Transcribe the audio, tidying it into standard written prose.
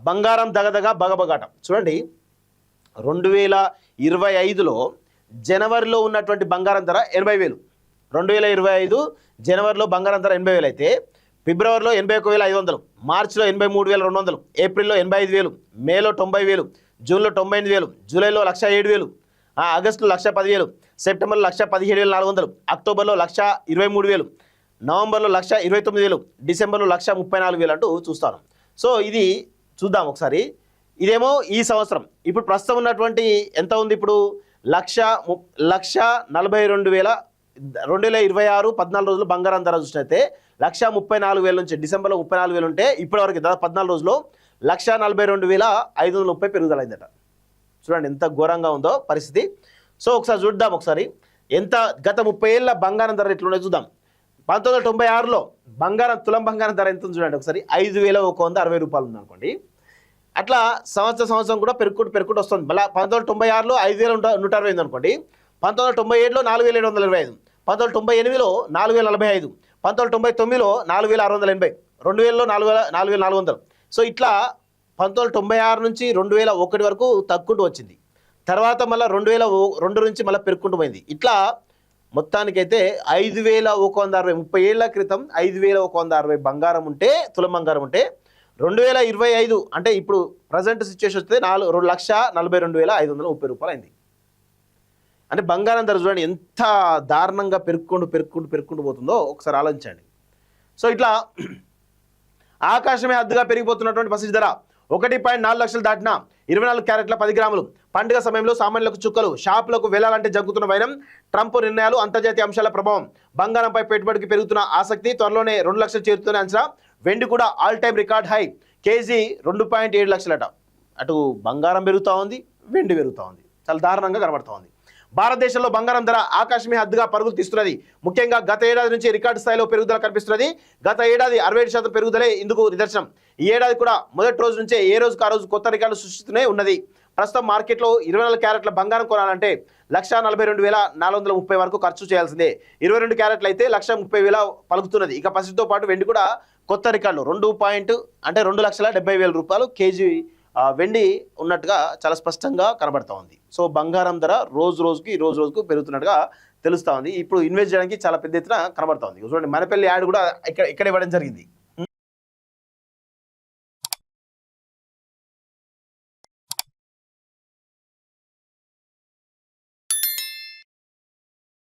బంగారం దగదగ బగబగాటం చూడండి. 2025లో జనవరిలో ఉన్నటువంటి బంగారం ధర 80,000. 2025 జనవరిలో బంగారం ధర 80,000 అయితే ఫిబ్రవరిలో 81,500, మార్చిలో 83,200, ఏప్రిల్లో 85,000, మేలో 90,000, జూన్లో 98,000, జూలైలో 1,07,000, ఆగస్టులో 1,10,000, సెప్టెంబర్లో 1,17,400, అక్టోబర్లో 1,23,000, నవంబర్లో 1,29,000, డిసెంబర్లో 1,34,000 అంటూ చూస్తాను. సో ఇది చూద్దాం ఒకసారి. ఇదేమో ఈ సంవత్సరం. ఇప్పుడు ప్రస్తుతం ఉన్నటువంటి ఎంత ఉంది? ఇప్పుడు 1,42,000 2026 14 రోజులు బంగారం ధర చూసినట్టే 1,34,000 నుంచి డిసెంబర్లో 34,000 ఉంటే ఇప్పటివరకు దాదాపు 14 రోజుల్లో 1,42,530 పెరుగుదలైందట. చూడండి ఎంత ఘోరంగా ఉందో పరిస్థితి. సో ఒకసారి చూద్దాం. ఒకసారి ఎంత గత 30 ఏళ్ళ బంగారం ధర ఎట్లున్నాయో చూద్దాం. 1996లో బంగారం తులం బంగారం ధర ఎంత ఉంది చూడండి ఒకసారి. 5,160 రూపాయలు ఉంది అనుకోండి. అట్లా సంవత్సరం కూడా పెరుగుకుంటూ వస్తుంది. మళ్ళీ 1996లో 5,160 అనుకోండి. 1997లో 4,725, 1998లో 4,045, 1999లో 4,680, 2000లో 4,400. సో ఇట్లా 1996 నుంచి 2001 వరకు తగ్గుకుంటూ వచ్చింది. తర్వాత మళ్ళీ 2002 నుంచి మళ్ళీ పెరుగుకుంటూ పోయింది. ఇట్లా మొత్తానికైతే 5,160 30 ఏళ్ల క్రితం 5,160 బంగారం ఉంటే తులం బంగారం ఉంటే 2025 అంటే ఇప్పుడు ప్రజెంట్ సిచ్యువేషన్ వస్తే 4,42,530 రూపాయలు అయింది. అంటే బంగారం ధర చూడండి ఎంత దారుణంగా పెరుగుకుంటూ పోతుందో ఒకసారి ఆలోచించండి. సో ఇట్లా ఆకాశమే అద్దుగా పెరిగిపోతున్నటువంటి పసిడి ధర 1.4 లక్షలు దాటిన 24 క్యారెట్ల 10 గ్రాములు. పండుగ సమయంలో సామాన్యులకు చుక్కలు, షాపులకు వెళ్లాలంటే జగ్గుతున్న వైనం, ట్రంప్ నిర్ణయాలు, అంతర్జాతీయ అంశాల ప్రభావం, బంగారంపై పెట్టుబడికి పెరుగుతున్న ఆసక్తి, త్వరలోనే 2 లక్షలు చేరుతున్న అంచనా. వెండి కూడా all time record high, KG 2.7 లక్షలట. అటు బంగారం పెరుగుతూ ఉంది, వెండి పెరుగుతూ ఉంది, చాలా దారుణంగా కనబడుతూ ఉంది. భారతదేశంలో బంగారం ధర ఆకాశమే హద్దుగా పరుగులు తీస్తున్నది. ముఖ్యంగా గత ఏడాది నుంచి రికార్డు స్థాయిలో పెరుగుదల కనిపిస్తున్నది. గత ఏడాది 67% పెరుగుదలే ఇందుకు నిదర్శనం. ఈ ఏడాది కూడా మొదటి రోజు నుంచే ఏ రోజుకు ఆ రోజు కొత్త రికార్డు సృష్టిస్తూనే ఉన్నది. ప్రస్తుతం మార్కెట్లో 24 క్యారెట్ల బంగారం కొనాలంటే 1,42,430 వరకు ఖర్చు చేయాల్సిందే. 22 క్యారెట్లు అయితే 1,30,000 పలుకుతున్నది. ఇక పసిడితో పాటు వెండి కూడా కొత్త రికార్డులు 2,70,000 రూపాయలు కేజీ వెండి ఉన్నట్టుగా చాలా స్పష్టంగా కనబడతా ఉంది. సో బంగారం ధర రోజు రోజుకు పెరుగుతున్నట్టుగా తెలుస్తూ ఉంది. ఇప్పుడు ఇన్వెస్ట్ చేయడానికి చాలా పెద్ద ఎత్తున కనబడతా ఉంది. చూడండి మనపల్లి యాడ్ కూడా ఇక్కడ ఇవ్వడం జరిగింది.